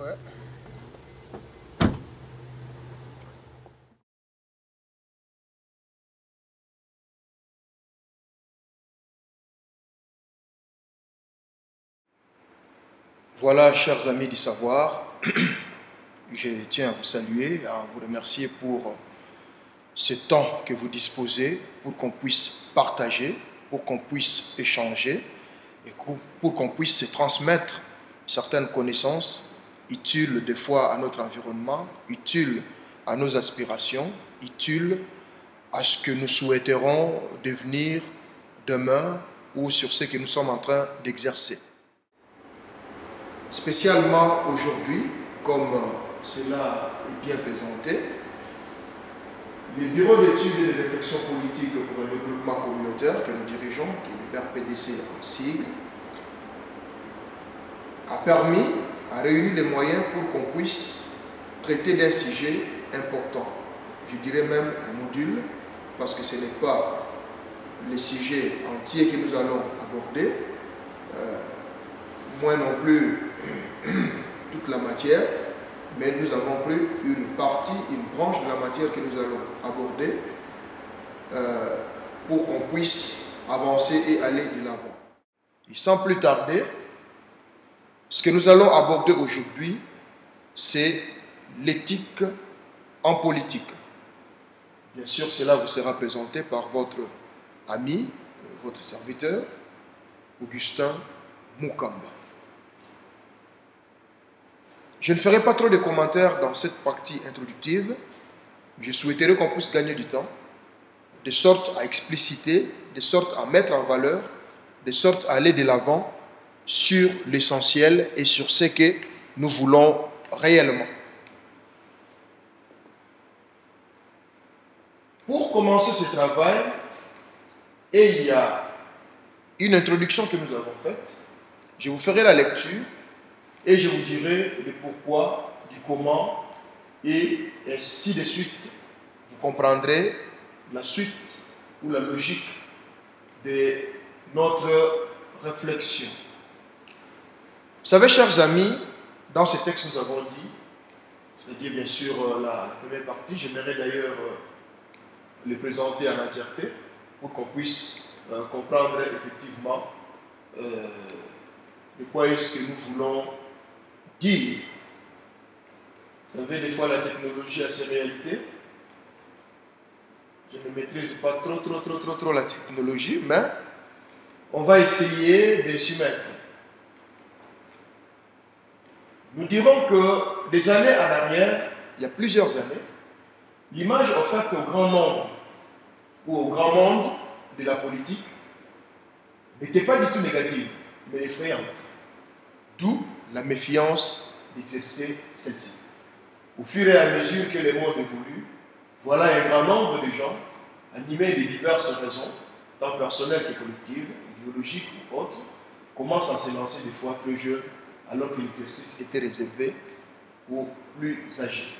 Ouais. Voilà, chers amis du savoir, je tiens à vous saluer, à vous remercier pour ce temps que vous disposez, pour qu'on puisse partager, pour qu'on puisse échanger et pour qu'on puisse se transmettre certaines connaissances utiles des fois à notre environnement, utiles à nos aspirations, utiles à ce que nous souhaiterons devenir demain ou sur ce que nous sommes en train d'exercer. Spécialement aujourd'hui, comme cela est bien présenté, le Bureau d'études et de réflexion politique pour le développement communautaire que nous dirigeons, qui est le BRPDC en sigle, a permis à réunir les moyens pour qu'on puisse traiter d'un sujet important. Je dirais même un module, parce que ce n'est pas le sujet entier que nous allons aborder, moins non plus toute la matière, mais nous avons pris une partie, une branche de la matière que nous allons aborder pour qu'on puisse avancer et aller de l'avant. Et sans plus tarder, ce que nous allons aborder aujourd'hui, c'est l'éthique en politique. Bien sûr, cela vous sera présenté par votre ami, votre serviteur, Augustin Mukamba. Je ne ferai pas trop de commentaires dans cette partie introductive. Je souhaiterais qu'on puisse gagner du temps, de sorte à expliciter, de sorte à mettre en valeur, de sorte à aller de l'avant sur l'essentiel et sur ce que nous voulons réellement. Pour commencer ce travail, et il y a une introduction que nous avons faite, je vous ferai la lecture et je vous dirai le pourquoi, du comment, et ainsi de suite. Vous comprendrez la suite ou la logique de notre réflexion. Vous savez, chers amis, dans ce texte, nous avons dit, c'est-à-dire bien sûr la première partie, j'aimerais d'ailleurs le présenter en entièreté pour qu'on puisse comprendre effectivement de quoi est-ce que nous voulons dire. Vous savez, des fois la technologie a ses réalités. Je ne maîtrise pas trop la technologie, mais on va essayer de s'y mettre. Nous dirons que des années en arrière, il y a plusieurs années, l'image offerte au grand nombre ou au grand monde de la politique n'était pas du tout négative, mais effrayante. D'où la méfiance d'exercer celle-ci. Au fur et à mesure que le monde évolue, voilà un grand nombre de gens, animés de diverses raisons, tant personnelles que collectives, idéologiques ou autres, commencent à se lancer des fois très jeunes, alors que l'exercice était réservé aux plus âgés.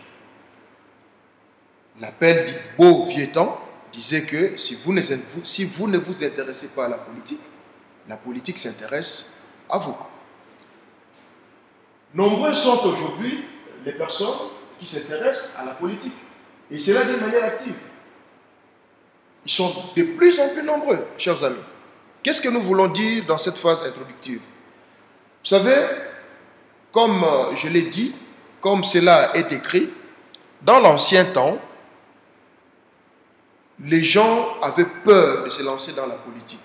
L'appel du beau vieux temps disait que si vous ne vous intéressez pas à la politique s'intéresse à vous. Nombreux sont aujourd'hui les personnes qui s'intéressent à la politique, et cela d'une manière active. Ils sont de plus en plus nombreux, chers amis. Qu'est-ce que nous voulons dire dans cette phase introductive? Vous savez, comme je l'ai dit, comme cela est écrit, dans l'ancien temps, les gens avaient peur de se lancer dans la politique.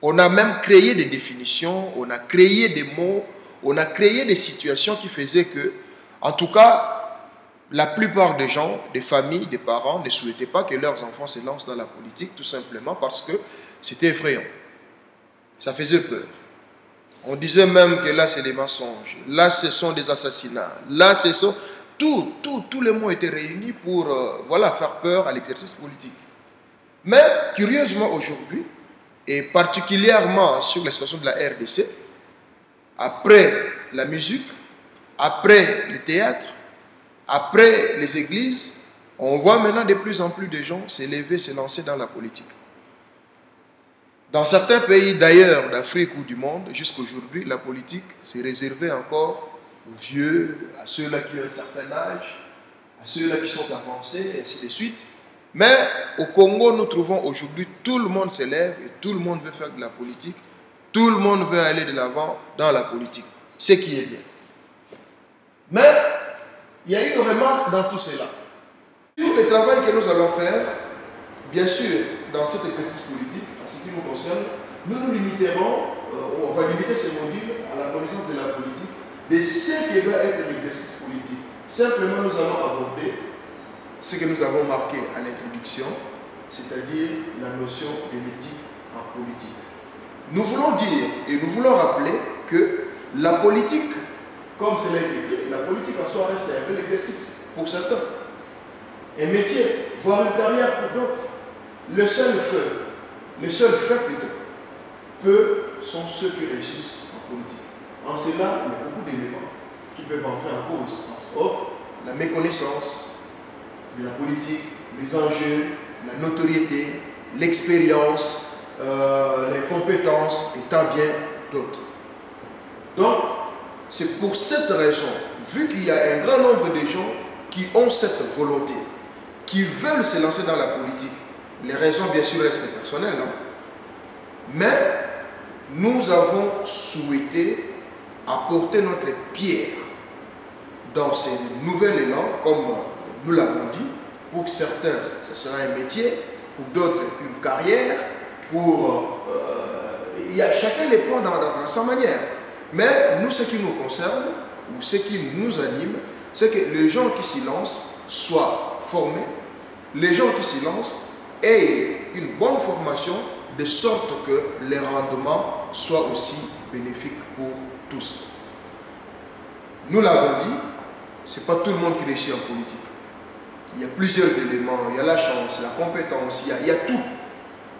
On a même créé des définitions, on a créé des mots, on a créé des situations qui faisaient que, en tout cas, la plupart des gens, des familles, des parents ne souhaitaient pas que leurs enfants se lancent dans la politique, tout simplement parce que c'était effrayant. Ça faisait peur. On disait même que là, c'est des mensonges. Là, ce sont des assassinats. Là, ce sont... Tous les mots étaient réunis pour faire peur à l'exercice politique. Mais, curieusement, aujourd'hui, et particulièrement sur la situation de la RDC, après la musique, après le théâtre, après les églises, on voit maintenant de plus en plus de gens s'élever, se lancer dans la politique. Dans certains pays d'ailleurs, d'Afrique ou du monde, jusqu'à aujourd'hui, la politique s'est réservée encore aux vieux, à ceux-là qui ont un certain âge, à ceux-là qui sont avancés, et ainsi de suite. Mais au Congo, nous trouvons aujourd'hui, tout le monde s'élève et tout le monde veut faire de la politique. Tout le monde veut aller de l'avant dans la politique, ce qui est bien. Mais il y a une remarque dans tout cela. Sur le travail que nous allons faire, bien sûr, dans cet exercice politique, en ce qui nous concerne, nous nous limiterons, on va limiter ce module à la connaissance de la politique, de ce qui va être l'exercice politique. Simplement, nous allons aborder ce que nous avons marqué à l'introduction, c'est-à-dire la notion de l'éthique en politique. Nous voulons dire et nous voulons rappeler que la politique, comme cela est écrit, la politique en soi reste un peu l'exercice pour certains. Un métier, voire une carrière pour d'autres. Le seul fait peu sont ceux qui réussissent en politique. En cela, il y a beaucoup d'éléments qui peuvent entrer en cause. Entre autres, la méconnaissance de la politique, les enjeux, la notoriété, l'expérience, les compétences et tant bien d'autres. Donc, c'est pour cette raison, vu qu'il y a un grand nombre de gens qui ont cette volonté, qui veulent se lancer dans la politique, les raisons bien sûr restent personnelles, hein, mais nous avons souhaité apporter notre pierre dans ce nouvel élan, comme nous l'avons dit. Pour certains, ce sera un métier, pour d'autres, une carrière, chacun les prend dans sa manière. Mais nous, ce qui nous concerne, ou ce qui nous anime, c'est que les gens qui s'y lancent soient formés, les gens qui s'y lancent aient une bonne formation, de sorte que les rendements soient aussi bénéfiques pour tous. Nous l'avons dit, ce n'est pas tout le monde qui réussit en politique. Il y a plusieurs éléments, il y a la chance, la compétence, il y a tout.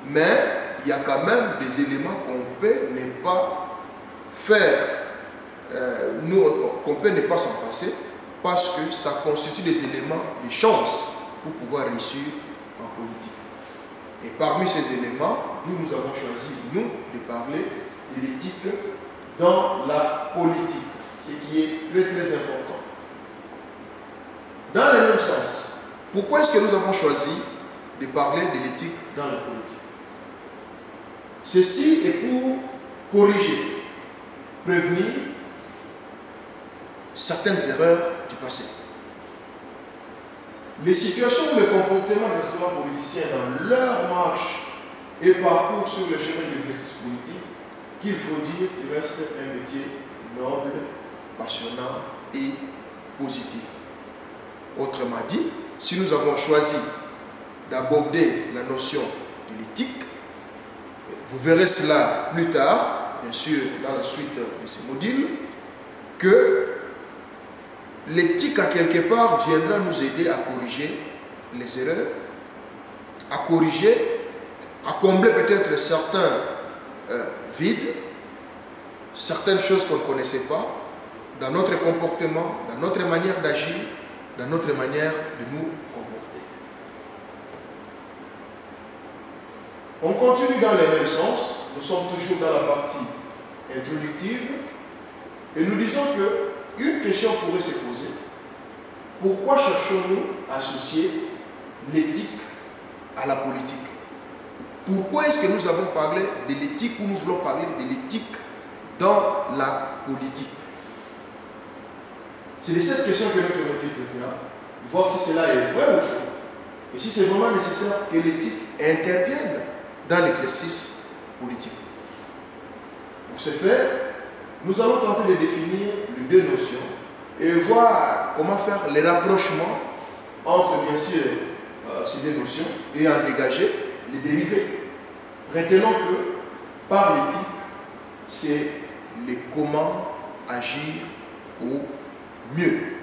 Mais il y a quand même des éléments qu'on peut ne pas faire, qu'on peut ne pas s'en passer, parce que ça constitue des éléments de chance pour pouvoir réussir en politique. Et parmi ces éléments, nous avons choisi, nous, de parler de l'éthique dans la politique, ce qui est très très important. Dans le même sens, pourquoi est-ce que nous avons choisi de parler de l'éthique dans la politique? Ceci est pour corriger, prévenir certaines erreurs du passé. Les situations où le comportement des aspirants politiciens dans leur marche et parcours sur le chemin de l'exercice politique, qu'il faut dire qu'il reste un métier noble, passionnant et positif. Autrement dit, si nous avons choisi d'aborder la notion de l'éthique, vous verrez cela plus tard, bien sûr, dans la suite de ce module, que l'éthique, à quelque part, viendra nous aider à corriger les erreurs, à corriger, à combler peut-être certains vides, certaines choses qu'on ne connaissait pas, dans notre comportement, dans notre manière d'agir, dans notre manière de nous comporter. On continue dans le même sens, nous sommes toujours dans la partie introductive, et nous disons que une question pourrait se poser. Pourquoi cherchons-nous à associer l'éthique à la politique? Pourquoi est-ce que nous avons parlé de l'éthique ou nous voulons parler de l'éthique dans la politique? C'est de cette question que notre requête traitera, voir si cela est vrai ou faux, et si c'est vraiment nécessaire que l'éthique intervienne dans l'exercice politique. Pour ce faire, nous allons tenter de définir les deux notions et voir comment faire les rapprochements entre, bien sûr, ces deux notions et en dégager les dérivés. Retenons que par l'éthique, c'est le comment agir au mieux.